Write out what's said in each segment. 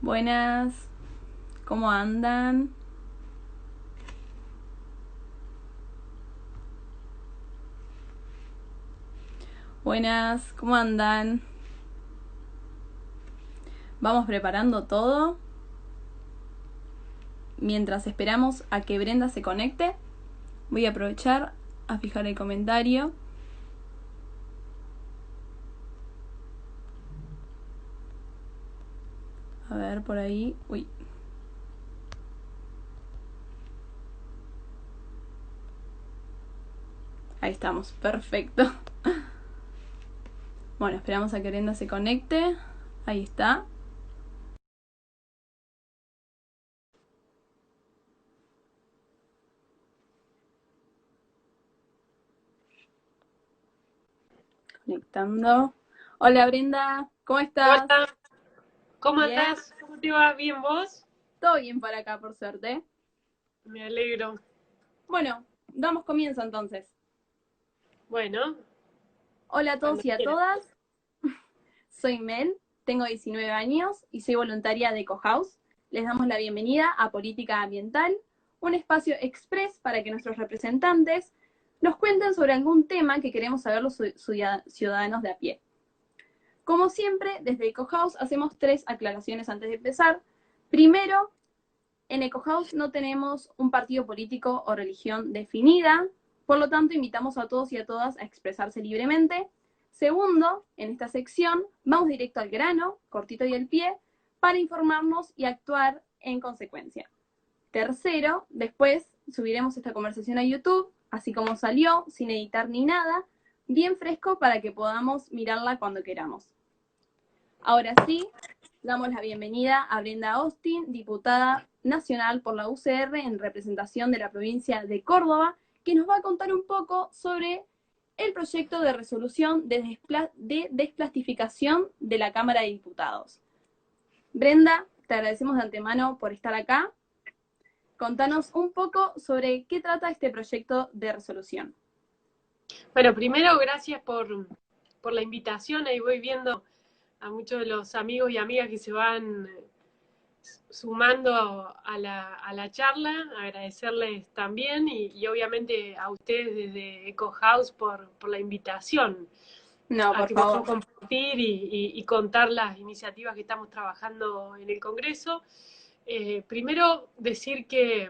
Buenas, ¿cómo andan? Buenas, ¿cómo andan? Vamos preparando todo. Mientras esperamos a que Brenda se conecte, voy a aprovechar a fijar el comentario. A ver, por ahí. Uy. Ahí estamos, perfecto. Bueno, esperamos a que Brenda se conecte. Ahí está. Conectando. Hola Brenda, ¿cómo estás? Hola, ¿cómo ¿Bien? andás? ¿Cómo te va? ¿Bien vos? Todo bien por acá, por suerte. Me alegro. Bueno, damos comienzo entonces. Bueno, Hola a cuando todos y a quieras. todas. Soy Mel, tengo 19 años y soy voluntaria de EcoHouse. Les damos la bienvenida a Política Ambiental, un espacio express para que nuestros representantes nos cuenten sobre algún tema que queremos saber los ciudadanos de a pie. Como siempre, desde EcoHouse hacemos 3 aclaraciones antes de empezar. Primero, en EcoHouse no tenemos un partido político o religión definida, por lo tanto invitamos a todos y a todas a expresarse libremente. Segundo, en esta sección vamos directo al grano, cortito y al pie, para informarnos y actuar en consecuencia. Tercero, después subiremos esta conversación a YouTube, así como salió, sin editar ni nada, bien fresco para que podamos mirarla cuando queramos. Ahora sí, damos la bienvenida a Brenda Austin, diputada nacional por la UCR en representación de la provincia de Córdoba, que nos va a contar un poco sobre el proyecto de resolución de desplastificación de la Cámara de Diputados. Brenda, te agradecemos de antemano por estar acá. Contanos un poco sobre qué trata este proyecto de resolución. Bueno, primero, gracias por la invitación. Ahí voy viendo a muchos de los amigos y amigas que se van sumando a la charla. Agradecerles también y obviamente a ustedes desde Eco House por la invitación No, a por que podamos favor. compartir y contar las iniciativas que estamos trabajando en el Congreso. Primero, decir que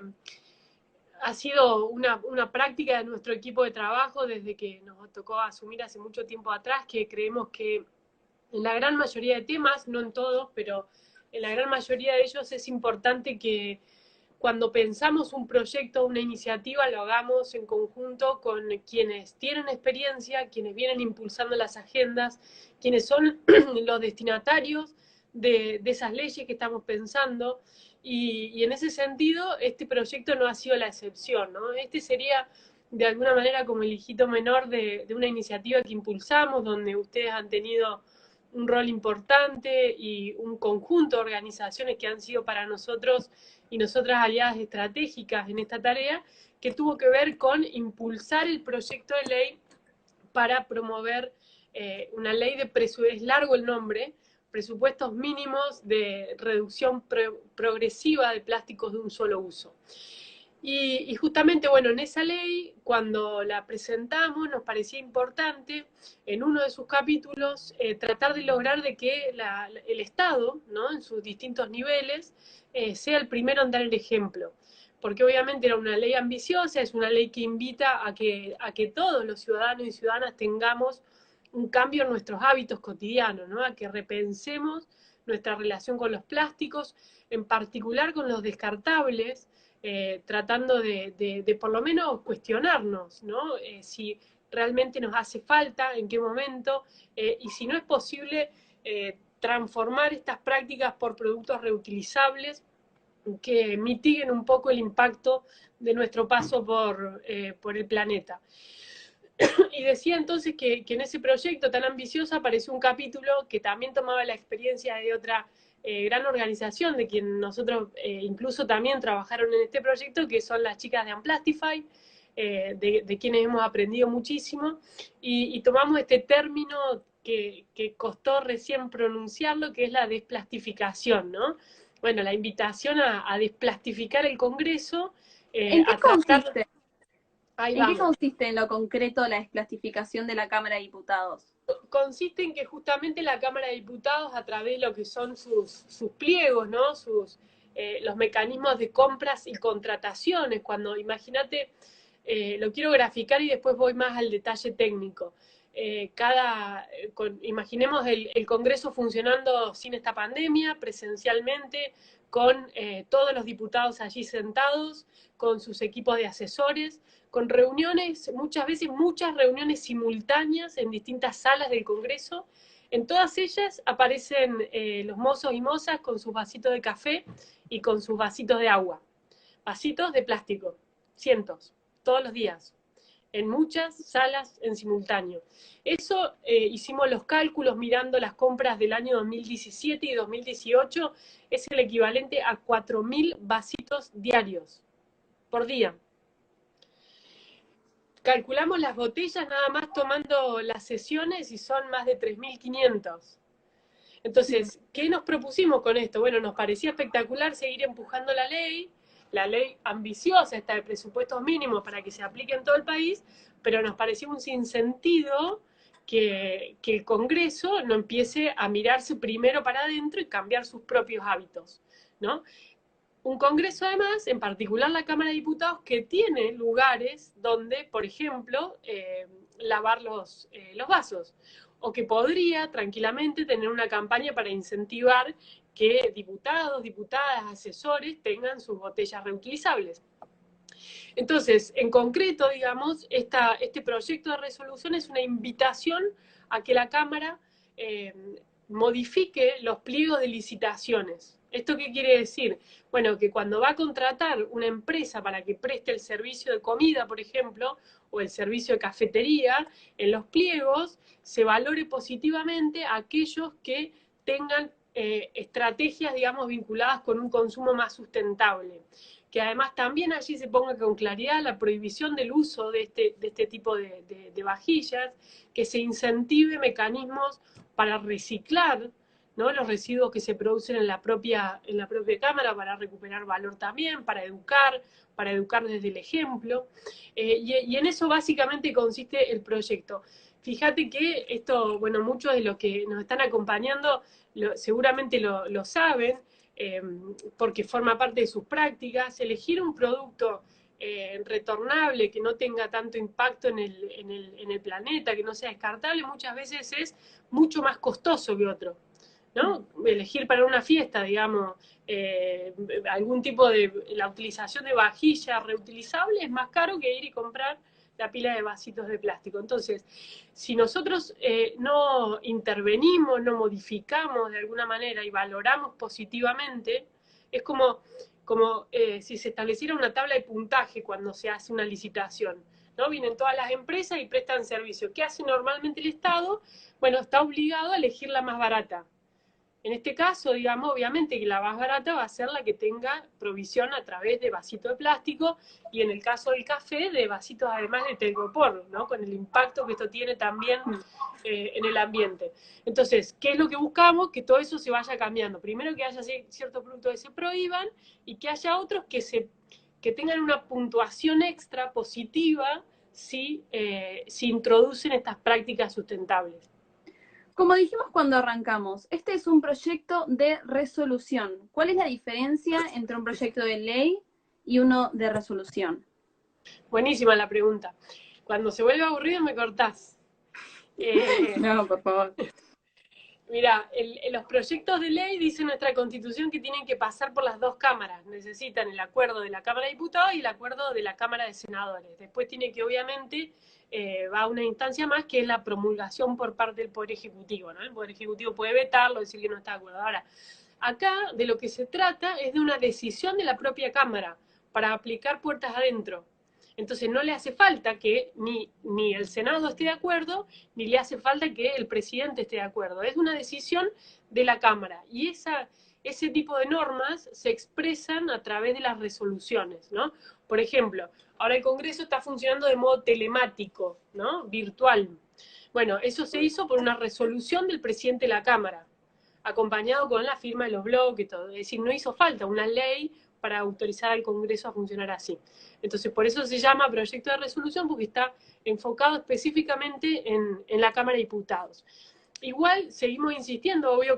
ha sido una práctica de nuestro equipo de trabajo desde que nos tocó asumir hace mucho tiempo atrás, que creemos que en la gran mayoría de temas, no en todos, pero en la gran mayoría de ellos es importante que cuando pensamos un proyecto, una iniciativa, lo hagamos en conjunto con quienes tienen experiencia, quienes vienen impulsando las agendas, quienes son los destinatarios de esas leyes que estamos pensando. Y en ese sentido, este proyecto no ha sido la excepción, ¿no? Este sería de alguna manera como el hijito menor de una iniciativa que impulsamos, donde ustedes han tenido un rol importante y un conjunto de organizaciones que han sido para nosotros y nosotras aliadas estratégicas en esta tarea, que tuvo que ver con impulsar el proyecto de ley para promover una ley de presupuestos, es largo el nombre, presupuestos mínimos de reducción progresiva de plásticos de un solo uso. Y justamente, bueno, en esa ley, cuando la presentamos, nos parecía importante, en uno de sus capítulos, tratar de lograr de que el Estado, ¿no? En sus distintos niveles, sea el primero en dar el ejemplo. Porque obviamente era una ley ambiciosa, es una ley que invita a que todos los ciudadanos y ciudadanas tengamos un cambio en nuestros hábitos cotidianos, ¿no? A que repensemos nuestra relación con los plásticos, en particular con los descartables, tratando de por lo menos cuestionarnos, ¿no? Si realmente nos hace falta, en qué momento, y si no es posible transformar estas prácticas por productos reutilizables que mitiguen un poco el impacto de nuestro paso por el planeta. Y decía entonces que en ese proyecto tan ambicioso apareció un capítulo que también tomaba la experiencia de otra gran organización, de quien nosotros incluso también trabajaron en este proyecto, que son las chicas de Unplastify, de quienes hemos aprendido muchísimo, y tomamos este término que costó recién pronunciarlo, que es la desplastificación, ¿no? Bueno, la invitación a desplastificar el Congreso, ¿En qué a tratar... consiste? Ahí ¿En qué vamos. consiste en lo concreto la desplastificación de la Cámara de Diputados? Consiste en que justamente la Cámara de Diputados, a través de lo que son sus pliegos, ¿no? Los mecanismos de compras y contrataciones, cuando imagínate, lo quiero graficar y después voy más al detalle técnico. Imaginemos el Congreso funcionando sin esta pandemia, presencialmente, con todos los diputados allí sentados, con sus equipos de asesores, con reuniones, muchas veces muchas reuniones simultáneas en distintas salas del Congreso. En todas ellas aparecen los mozos y mozas con sus vasitos de café y con sus vasitos de agua. Vasitos de plástico, cientos, todos los días, en muchas salas en simultáneo. Eso hicimos los cálculos mirando las compras del año 2017 y 2018, es el equivalente a 4.000 vasitos diarios por día. Calculamos las botellas nada más tomando las sesiones y son más de 3.500. Entonces, ¿qué nos propusimos con esto? Bueno, nos parecía espectacular seguir empujando la ley ambiciosa, esta de presupuestos mínimos para que se aplique en todo el país, pero nos parecía un sinsentido que el Congreso no empiece a mirarse primero para adentro y cambiar sus propios hábitos, ¿no? Un Congreso además, en particular la Cámara de Diputados, que tiene lugares donde, por ejemplo, lavar los vasos, o que podría tranquilamente tener una campaña para incentivar que diputados, diputadas, asesores tengan sus botellas reutilizables. Entonces, en concreto, digamos, este proyecto de resolución es una invitación a que la Cámara modifique los pliegos de licitaciones. ¿Esto qué quiere decir? Bueno, que cuando va a contratar una empresa para que preste el servicio de comida, por ejemplo, o el servicio de cafetería, en los pliegos se valore positivamente a aquellos que tengan estrategias, digamos, vinculadas con un consumo más sustentable. Que además también allí se ponga con claridad la prohibición del uso de este tipo de vajillas, que se incentive mecanismos para reciclar, ¿no? Los residuos que se producen en la propia Cámara, para recuperar valor también, para educar desde el ejemplo. Y en eso básicamente consiste el proyecto. Fíjate que esto, bueno, muchos de los que nos están acompañando seguramente lo saben, porque forma parte de sus prácticas. Elegir un producto retornable, que no tenga tanto impacto en el planeta, que no sea descartable, muchas veces es mucho más costoso que otro, ¿no? Elegir para una fiesta, digamos, algún tipo de la utilización de vajilla reutilizable es más caro que ir y comprar la pila de vasitos de plástico. Entonces, si nosotros no intervenimos, no modificamos de alguna manera y valoramos positivamente, es como si se estableciera una tabla de puntaje cuando se hace una licitación, ¿no? Vienen todas las empresas y prestan servicio. ¿Qué hace normalmente el Estado? Bueno, está obligado a elegir la más barata. En este caso, digamos, obviamente que la más barata va a ser la que tenga provisión a través de vasitos de plástico, y en el caso del café, de vasitos además de telgopor, ¿no? Con el impacto que esto tiene también en el ambiente. Entonces, ¿qué es lo que buscamos? Que todo eso se vaya cambiando. Primero, que haya ciertos productos que se prohíban, y que haya otros que tengan una puntuación extra positiva si introducen estas prácticas sustentables. Como dijimos cuando arrancamos, este es un proyecto de resolución. ¿Cuál es la diferencia entre un proyecto de ley y uno de resolución? Buenísima la pregunta. Cuando se vuelve aburrido me cortás. No, por favor. Mira, los proyectos de ley, dice nuestra Constitución, que tienen que pasar por las dos cámaras. Necesitan el acuerdo de la Cámara de Diputados y el acuerdo de la Cámara de Senadores. Después tiene que, obviamente, va a una instancia más, que es la promulgación por parte del Poder Ejecutivo, ¿no? El Poder Ejecutivo puede vetarlo, decir que no está de acuerdo. Ahora, acá de lo que se trata es de una decisión de la propia Cámara para aplicar puertas adentro. Entonces no le hace falta que ni el Senado esté de acuerdo, ni le hace falta que el presidente esté de acuerdo. Es una decisión de la Cámara. Y ese tipo de normas se expresan a través de las resoluciones, ¿no? Por ejemplo, ahora el Congreso está funcionando de modo telemático, ¿no? Virtual. Bueno, eso se hizo por una resolución del presidente de la Cámara, acompañado con la firma de los bloques y todo. Es decir, no hizo falta una ley para autorizar al Congreso a funcionar así. Entonces, por eso se llama proyecto de resolución, porque está enfocado específicamente en la Cámara de Diputados. Igual seguimos insistiendo, obvio,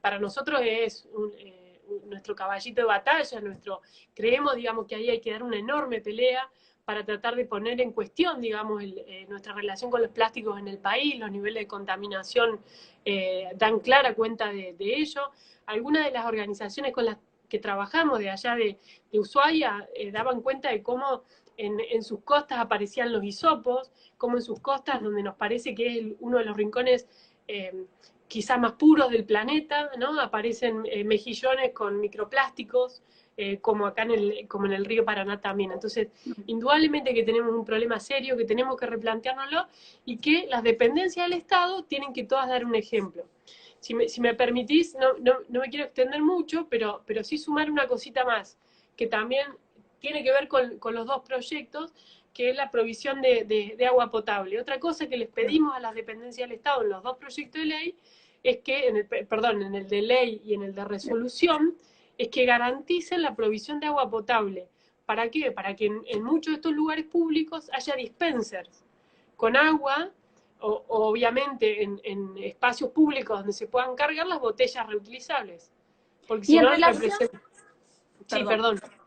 para nosotros es nuestro caballito de batalla, creemos, digamos, que ahí hay que dar una enorme pelea para tratar de poner en cuestión, digamos, nuestra relación con los plásticos en el país. Los niveles de contaminación dan clara cuenta de ello. Algunas de las organizaciones con las que trabajamos de allá de Ushuaia daban cuenta de cómo en sus costas aparecían los hisopos, cómo en sus costas, donde nos parece que es uno de los rincones quizá más puros del planeta, ¿no? Aparecen mejillones con microplásticos, como acá como en el río Paraná también. Entonces, indudablemente que tenemos un problema serio, que tenemos que replanteárnoslo, y que las dependencias del Estado tienen que todas dar un ejemplo. Si me permitís, no me quiero extender mucho, pero sí sumar una cosita más, que también tiene que ver con los dos proyectos, que es la provisión de agua potable. Otra cosa que les pedimos a las dependencias del Estado en los dos proyectos de ley es que, en el de ley y en el de resolución, es que garanticen la provisión de agua potable. ¿Para qué? Para que en muchos de estos lugares públicos haya dispensers con agua, o obviamente en espacios públicos donde se puedan cargar las botellas reutilizables. Porque Y si en no, relación, representa... Sí, perdón, perdón.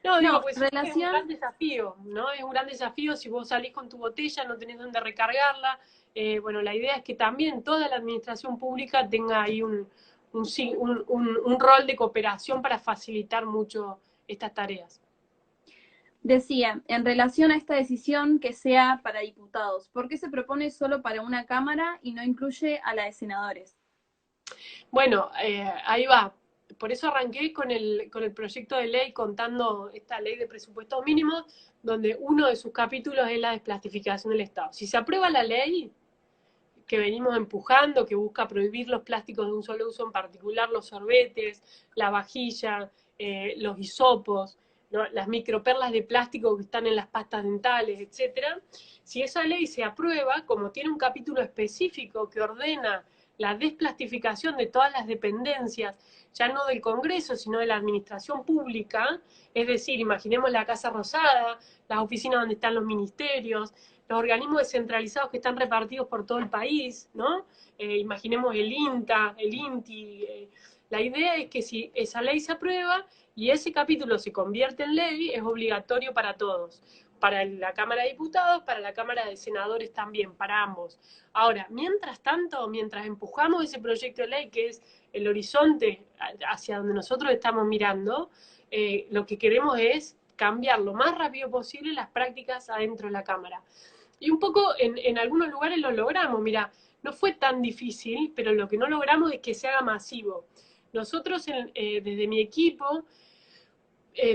No, digo, no, pues en es un gran relación, desafío, ¿no? Es un gran desafío si vos salís con tu botella, no tenés dónde recargarla. Bueno, la idea es que también toda la administración pública tenga ahí un rol de cooperación para facilitar mucho estas tareas. decía, en relación a esta decisión que sea para diputados, ¿por qué se propone solo para una Cámara y no incluye a la de senadores? Bueno, ahí va. Por eso arranqué con el proyecto de ley contando esta ley de presupuestos mínimos, donde uno de sus capítulos es la desplastificación del Estado. Si se aprueba la ley que venimos empujando, que busca prohibir los plásticos de un solo uso, en particular los sorbetes, la vajilla, los hisopos, ¿no? Las microperlas de plástico que están en las pastas dentales, etcétera. Si esa ley se aprueba, como tiene un capítulo específico que ordena la desplastificación de todas las dependencias, ya no del Congreso, sino de la administración pública, es decir, imaginemos la Casa Rosada, las oficinas donde están los ministerios, los organismos descentralizados que están repartidos por todo el país, ¿no? Imaginemos el INTA, el INTI. La idea es que si esa ley se aprueba y ese capítulo se convierte en ley, es obligatorio para todos. Para la Cámara de Diputados, para la Cámara de Senadores también, para ambos. Ahora, mientras tanto, mientras empujamos ese proyecto de ley, que es el horizonte hacia donde nosotros estamos mirando, lo que queremos es cambiar lo más rápido posible las prácticas adentro de la Cámara. Y un poco en algunos lugares lo logramos, mira, no fue tan difícil, pero lo que no logramos es que se haga masivo. Nosotros desde mi equipo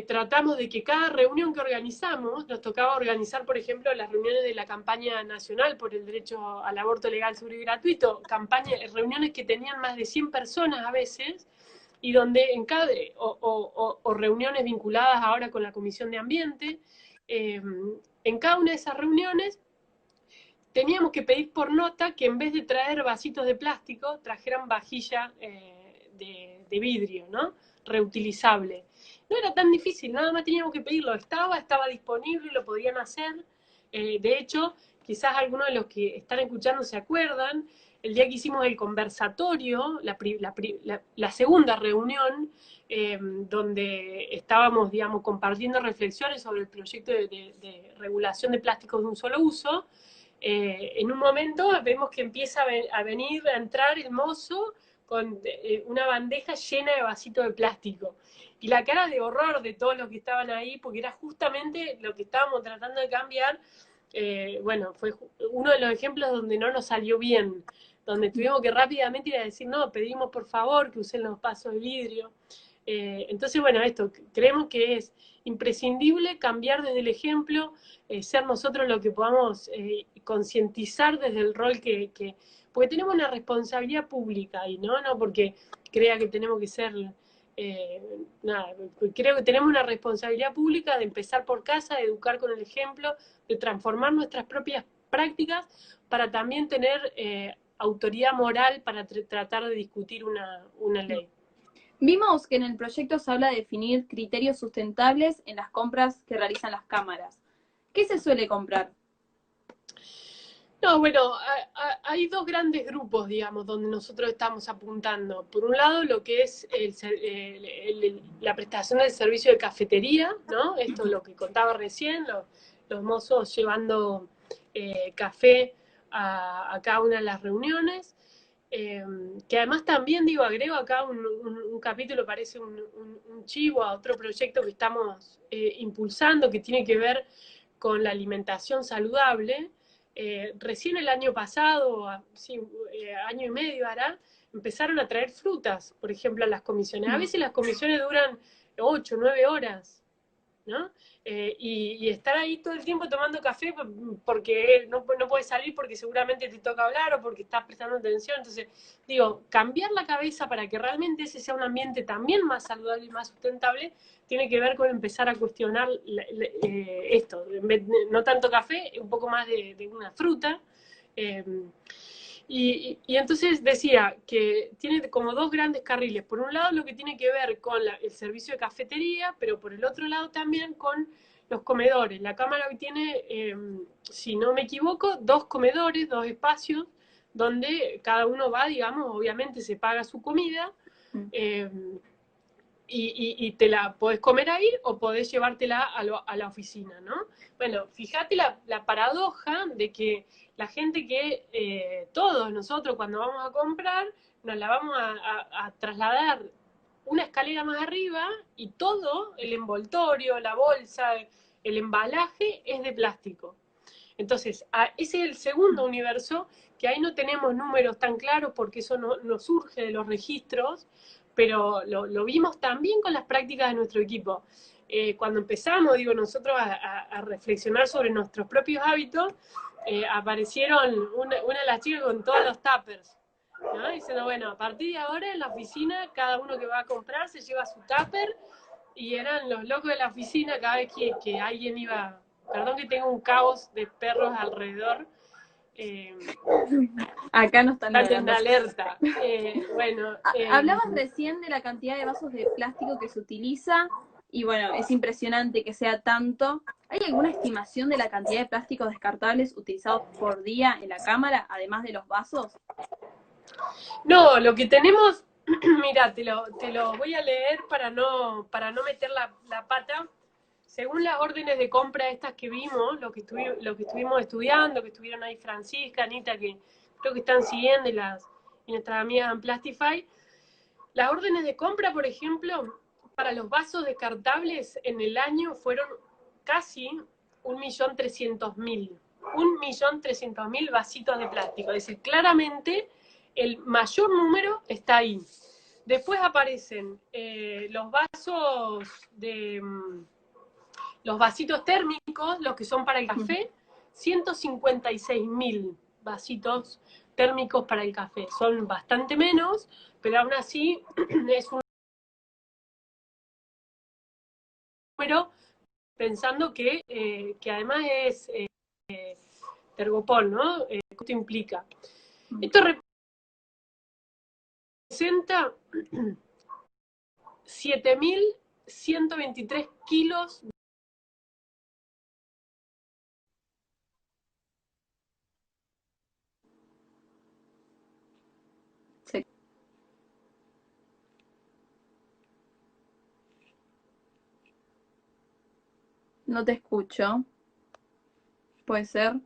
tratamos de que cada reunión que organizamos, nos tocaba organizar, por ejemplo, las reuniones de la campaña nacional por el derecho al aborto legal, seguro y gratuito, reuniones que tenían más de 100 personas a veces, y donde o reuniones vinculadas ahora con la Comisión de Ambiente, en cada una de esas reuniones teníamos que pedir por nota que en vez de traer vasitos de plástico, trajeran vajilla de vidrio, ¿no? Reutilizable. No era tan difícil, nada más teníamos que pedirlo. Estaba disponible, lo podían hacer. De hecho, quizás algunos de los que están escuchando se acuerdan, el día que hicimos el conversatorio, la segunda reunión, donde estábamos, digamos, compartiendo reflexiones sobre el proyecto de regulación de plásticos de un solo uso, en un momento vemos que empieza a entrar el mozo con una bandeja llena de vasitos de plástico. Y la cara de horror de todos los que estaban ahí, porque era justamente lo que estábamos tratando de cambiar. Bueno, fue uno de los ejemplos donde no nos salió bien, donde tuvimos que rápidamente ir a decir, no, pedimos por favor que usen los vasos de vidrio. Entonces, bueno, esto, creemos que es imprescindible cambiar desde el ejemplo, ser nosotros lo que podamos concientizar desde el rol porque tenemos una responsabilidad pública ahí, ¿no? No porque crea que tenemos que ser, nada, creo que tenemos una responsabilidad pública de empezar por casa, de educar con el ejemplo, de transformar nuestras propias prácticas para también tener autoridad moral para tratar de discutir una ley. Vimos que en el proyecto se habla de definir criterios sustentables en las compras que realizan las cámaras. ¿Qué se suele comprar? No, bueno, hay dos grandes grupos, digamos, donde nosotros estamos apuntando. Por un lado, lo que es la prestación del servicio de cafetería, ¿no? Esto es lo que contaba recién, los mozos llevando café a cada una de las reuniones. Que además también, digo, agrego acá un capítulo, parece un chivo a otro proyecto que estamos impulsando, que tiene que ver con la alimentación saludable. Recién el año pasado, sí, año y medio hará, empezaron a traer frutas, por ejemplo, a las comisiones. A veces las comisiones duran 8, 9 horas, ¿no? Y estar ahí todo el tiempo tomando café porque no puedes salir porque seguramente te toca hablar o porque estás prestando atención. Entonces, digo, cambiar la cabeza para que realmente ese sea un ambiente también más saludable y más sustentable, tiene que ver con empezar a cuestionar esto. No tanto café, un poco más de una fruta. Y entonces decía que tiene como dos grandes carriles. Por un lado, lo que tiene que ver con el servicio de cafetería, pero por el otro lado también con los comedores. La Cámara hoy tiene, si no me equivoco, 2 comedores, 2 espacios, donde cada uno va, digamos, obviamente se paga su comida, y te la podés comer ahí o podés llevártela a la oficina, ¿no? Bueno, fíjate la paradoja de que la gente que todos nosotros cuando vamos a comprar nos la vamos a trasladar una escalera más arriba y todo el envoltorio, la bolsa, el embalaje es de plástico. Entonces, ese es el segundo universo, que ahí no tenemos números tan claros porque eso no surge de los registros, pero lo vimos también con las prácticas de nuestro equipo. Cuando empezamos, digo, nosotros a reflexionar sobre nuestros propios hábitos, aparecieron una de las chicas con todos los tuppers, ¿no? Diciendo, bueno, a partir de ahora en la oficina, cada uno que va a comprar se lleva su tupper, y eran los locos de la oficina cada vez que alguien iba. Perdón que tengo un caos de perros alrededor. Acá no están en alerta. Bueno, hablabas recién de la cantidad de vasos de plástico que se utiliza, y bueno, es impresionante que sea tanto. ¿Hay alguna estimación de la cantidad de plásticos descartables utilizados por día en la Cámara, además de los vasos? No, lo que tenemos, mira, te lo voy a leer para no meter la pata. Según las órdenes de compra estas que vimos, lo que estuvimos estudiando, que estuvieron ahí Francisca, Anita, que creo que están siguiendo, y nuestras amigas en Plastify, las órdenes de compra, por ejemplo, para los vasos descartables en el año fueron casi 1.300.000. 1.300.000 vasitos de plástico. Es decir, claramente el mayor número está ahí. Después aparecen los vasos los vasitos térmicos, los que son para el café, 156.000 vasitos térmicos para el café. Son bastante menos, pero aún así es un número, pensando que además es Tergopol, ¿no? ¿Qué implica? Esto representa 7.123 kilos. Sí. No te escucho. ¿Puede ser?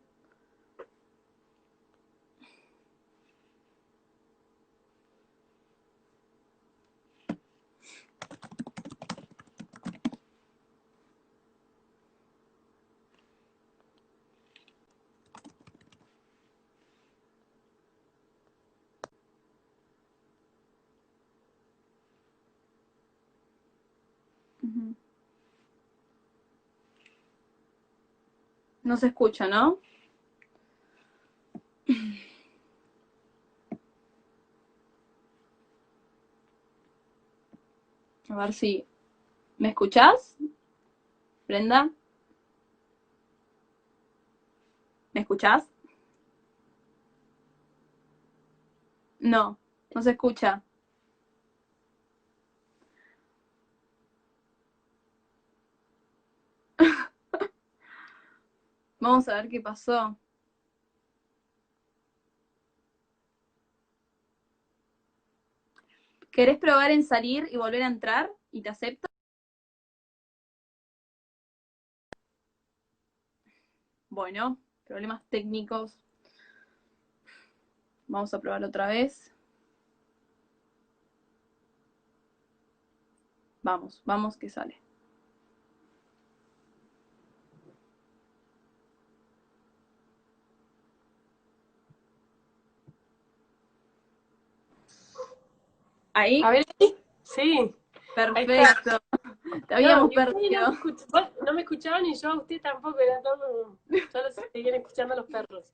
No se escucha, ¿no? A ver si... ¿Me escuchás, Brenda? ¿Me escuchás? No, no se escucha. Vamos a ver qué pasó. ¿Querés probar en salir y volver a entrar? ¿Y te acepto? Bueno, problemas técnicos. Vamos a probar otra vez. Vamos, vamos que sale. ¿Ahí? A ver, sí. Perfecto. Te habíamos perdido. No me escuchaban y yo a usted tampoco, era todo, solo seguían escuchando a los perros.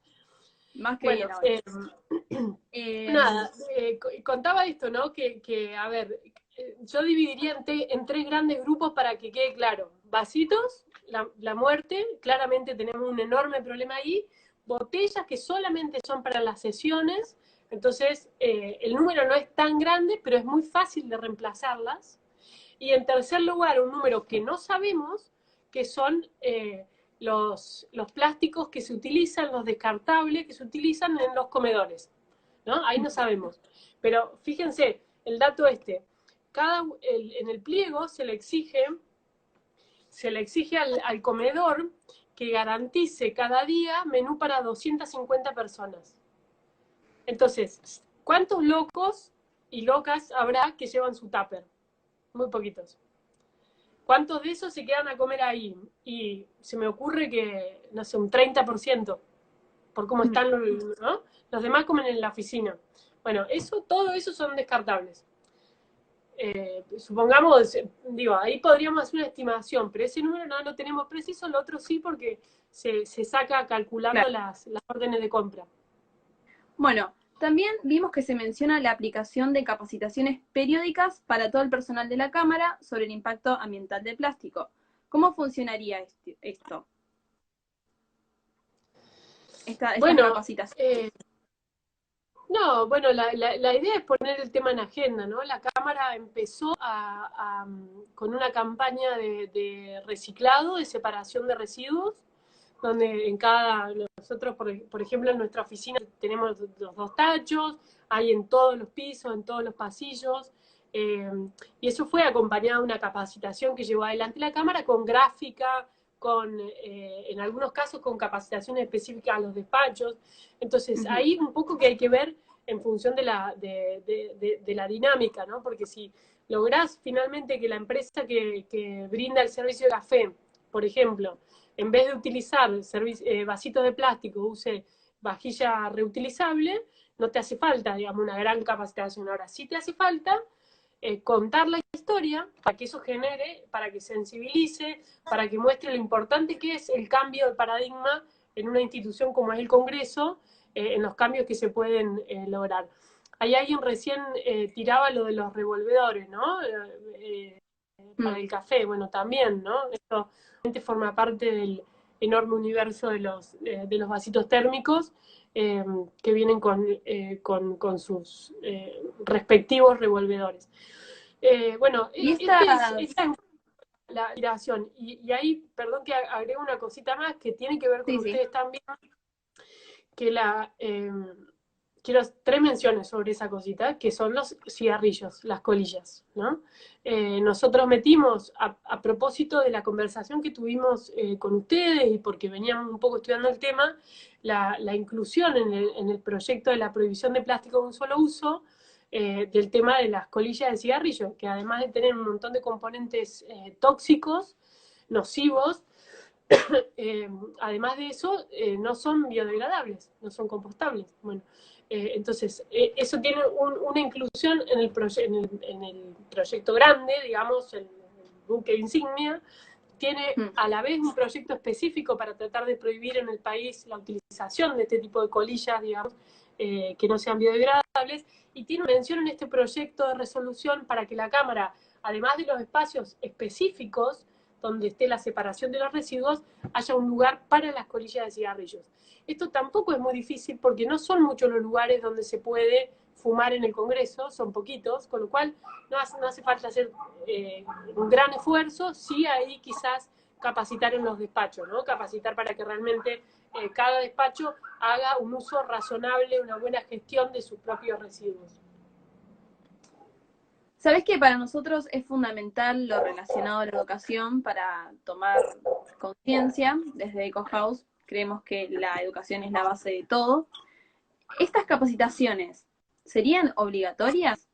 Más que Bueno, bien ahora. nada, contaba esto, ¿no? A ver, yo dividiría en tres grandes grupos para que quede claro. Vasitos, la muerte, claramente tenemos un enorme problema ahí. Botellas que solamente son para las sesiones, entonces el número no es tan grande, pero es muy fácil de reemplazarlas. Y en tercer lugar, un número que no sabemos, que son los plásticos que se utilizan, los descartables que se utilizan en los comedores, ¿no? Ahí no sabemos. Pero fíjense, el dato en el pliego se le exige al comedor que garantice cada día menú para 250 personas. Entonces, ¿cuántos locos y locas habrá que llevan su tupper? Muy poquitos. ¿Cuántos de esos se quedan a comer ahí? Y se me ocurre que, no sé, un 30%, por cómo están los, ¿no? Los demás comen en la oficina. Bueno, todo eso son descartables. Supongamos, digo, ahí podríamos hacer una estimación, pero ese número no lo tenemos preciso, lo otro sí, porque se saca calculando Claro. las órdenes de compra. Bueno, también vimos que se menciona la aplicación de capacitaciones periódicas para todo el personal de la Cámara sobre el impacto ambiental del plástico. ¿Cómo funcionaría esto? Estas Bueno, capacitaciones. no, bueno, la idea es poner el tema en agenda, ¿no? La Cámara empezó con una campaña de reciclado, de separación de residuos, donde nosotros, por ejemplo, en nuestra oficina tenemos los dos tachos, hay en todos los pisos, en todos los pasillos, eh, y eso fue acompañado de una capacitación que llevó adelante la Cámara con gráfica, en algunos casos con capacitaciones específicas a los despachos. Entonces, ahí un poco que hay que ver en función de la dinámica, ¿no? Porque si lográs finalmente que la empresa que brinda el servicio de café, por ejemplo, en vez de utilizar vasitos de plástico, use vajilla reutilizable, no te hace falta, digamos, una gran capacitación. Ahora sí te hace falta contar la historia para que eso genere, para que sensibilice, para que muestre lo importante que es el cambio de paradigma en una institución como es el Congreso, en los cambios que se pueden lograr. Ahí alguien recién tiraba lo de los revolvedores, ¿no? Para el café, bueno, también, ¿no? Esto forma parte del enorme universo de los vasitos térmicos que vienen con sus respectivos revolvedores. Bueno, Y esta es la inspiración. Y ahí, perdón que agrego una cosita más que tiene que ver con ustedes también, que quiero tres menciones sobre esa cosita, que son los cigarrillos, las colillas, ¿no? Nosotros metimos, a propósito de la conversación que tuvimos con ustedes y porque veníamos un poco estudiando el tema, la inclusión en el proyecto de la prohibición de plástico de un solo uso, del tema de las colillas de cigarrillo, que además de tener un montón de componentes tóxicos, nocivos, además de eso, no son biodegradables, no son compostables. Bueno, entonces, eso tiene una inclusión en el proyecto grande, digamos, el buque insignia, tiene a la vez un proyecto específico para tratar de prohibir en el país la utilización de este tipo de colillas, digamos, que no sean biodegradables, y tiene una mención en este proyecto de resolución para que la Cámara, además de los espacios específicos donde esté la separación de los residuos, haya un lugar para las colillas de cigarrillos. Esto tampoco es muy difícil porque no son muchos los lugares donde se puede fumar en el Congreso, son poquitos, con lo cual no hace falta hacer un gran esfuerzo, sí ahí quizás capacitar en los despachos, ¿no? Capacitar para que realmente cada despacho haga un uso razonable, una buena gestión de sus propios residuos. Sabés que para nosotros es fundamental lo relacionado a la educación para tomar conciencia. Desde EcoHouse creemos que la educación es la base de todo. ¿Estas capacitaciones serían obligatorias?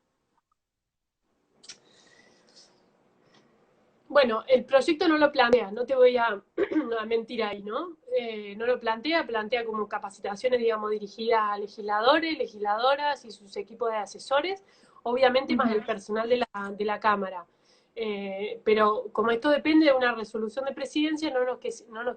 Bueno, el proyecto no lo plantea, no te voy a mentir ahí, ¿no? No lo plantea como capacitaciones, digamos, dirigidas a legisladores, legisladoras y sus equipos de asesores, obviamente más el personal de la Cámara. Pero como esto depende de una resolución de presidencia, no nos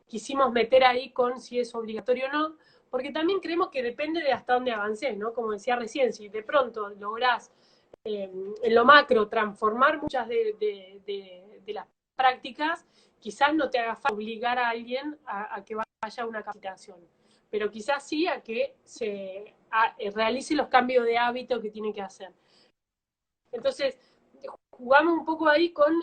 quisimos meter ahí con si es obligatorio o no, porque también creemos que depende de hasta dónde avancés, ¿no? Como decía recién, si de pronto lográs en lo macro transformar muchas de las prácticas, quizás no te haga falta obligar a alguien a que vaya a una capacitación, pero quizás sí a que se realice los cambios de hábito que tiene que hacer. Entonces, jugamos un poco ahí con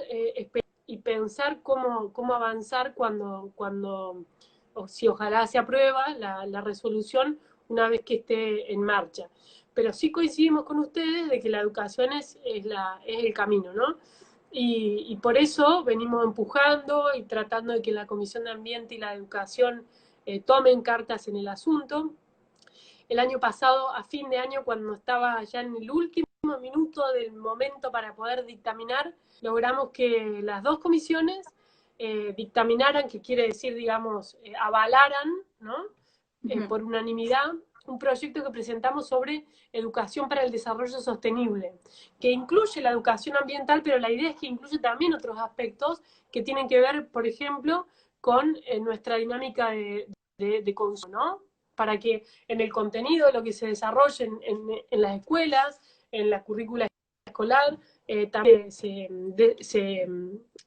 y pensar cómo avanzar cuando o si ojalá se aprueba la resolución una vez que esté en marcha. Pero sí coincidimos con ustedes de que la educación es el camino, ¿no? Y por eso venimos empujando y tratando de que la Comisión de Ambiente y la Educación tomen cartas en el asunto. El año pasado, a fin de año, cuando estaba ya en el último minuto del momento para poder dictaminar, logramos que las dos comisiones dictaminaran, que quiere decir, digamos, avalaran, ¿no? Por unanimidad, un proyecto que presentamos sobre educación para el desarrollo sostenible, que incluye la educación ambiental, pero la idea es que incluye también otros aspectos que tienen que ver, por ejemplo, con nuestra dinámica de consumo, ¿no? Para que en el contenido, lo que se desarrolle en las escuelas, en la currícula escolar, también se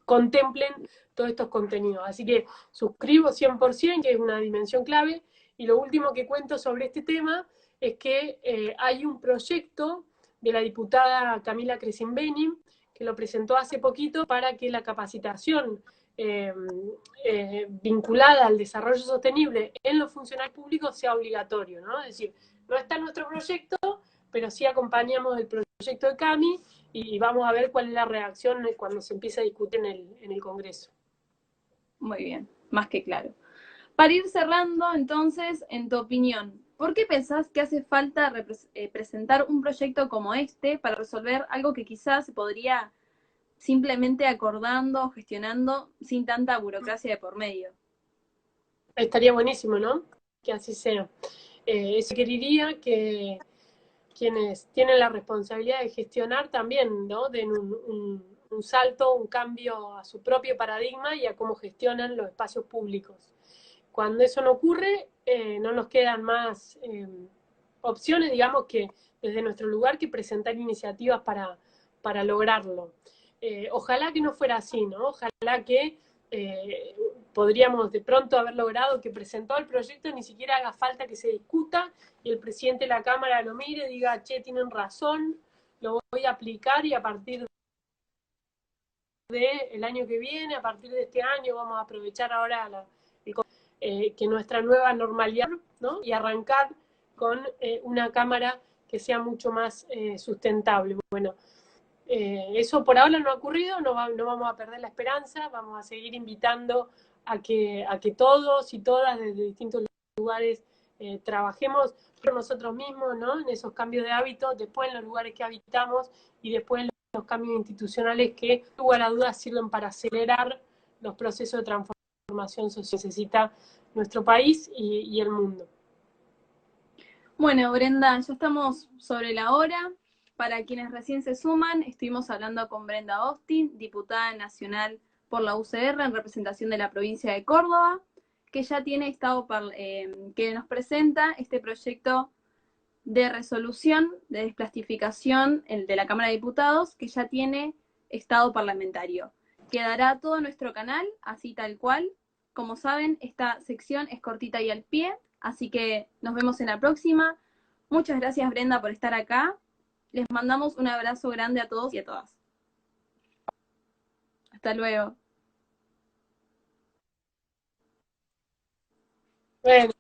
contemplen todos estos contenidos. Así que suscribo 100%, que es una dimensión clave. Y lo último que cuento sobre este tema es que hay un proyecto de la diputada Camila Crescimbeni, que lo presentó hace poquito para que la capacitación vinculada al desarrollo sostenible en los funcionarios públicos sea obligatorio, ¿no? Es decir, no está en nuestro proyecto, pero sí acompañamos el proyecto de Cami y vamos a ver cuál es la reacción cuando se empiece a discutir en el Congreso. Muy bien, más que claro. Para ir cerrando, entonces, en tu opinión, ¿por qué pensás que hace falta presentar un proyecto como este para resolver algo que quizás se podría simplemente acordando, gestionando, sin tanta burocracia de por medio? Estaría buenísimo, ¿no? Que así sea. Eso queriría que quienes tienen la responsabilidad de gestionar también, ¿no? Den un salto, un cambio a su propio paradigma y a cómo gestionan los espacios públicos. Cuando eso no ocurre, no nos quedan más opciones, digamos, que desde nuestro lugar que presentar iniciativas para lograrlo. Ojalá que no fuera así, ¿no? Ojalá que podríamos de pronto haber logrado que presentó el proyecto ni siquiera haga falta que se discuta y el presidente de la Cámara lo mire y diga, che, tienen razón, lo voy a aplicar y a partir del año que viene, a partir de este año, vamos a aprovechar ahora que nuestra nueva normalidad, ¿no? Y arrancar con una Cámara que sea mucho más sustentable. Bueno, eso por ahora no ha ocurrido, no vamos a perder la esperanza, vamos a seguir invitando a que todos y todas desde distintos lugares trabajemos por nosotros mismos, ¿no? En esos cambios de hábitos, después en los lugares que habitamos y después en los cambios institucionales que, sin lugar a dudas, sirven para acelerar los procesos de transformación social que necesita nuestro país y el mundo. Bueno, Brenda, ya estamos sobre la hora. Para quienes recién se suman, estuvimos hablando con Brenda Austin, diputada nacional por la UCR en representación de la provincia de Córdoba, que ya tiene que nos presenta este proyecto de resolución de desplastificación, el de la Cámara de Diputados, que ya tiene estado parlamentario. Quedará todo nuestro canal, así tal cual. Como saben, esta sección es cortita y al pie, así que nos vemos en la próxima. Muchas gracias, Brenda, por estar acá. Les mandamos un abrazo grande a todos y a todas. Hasta luego. Bueno.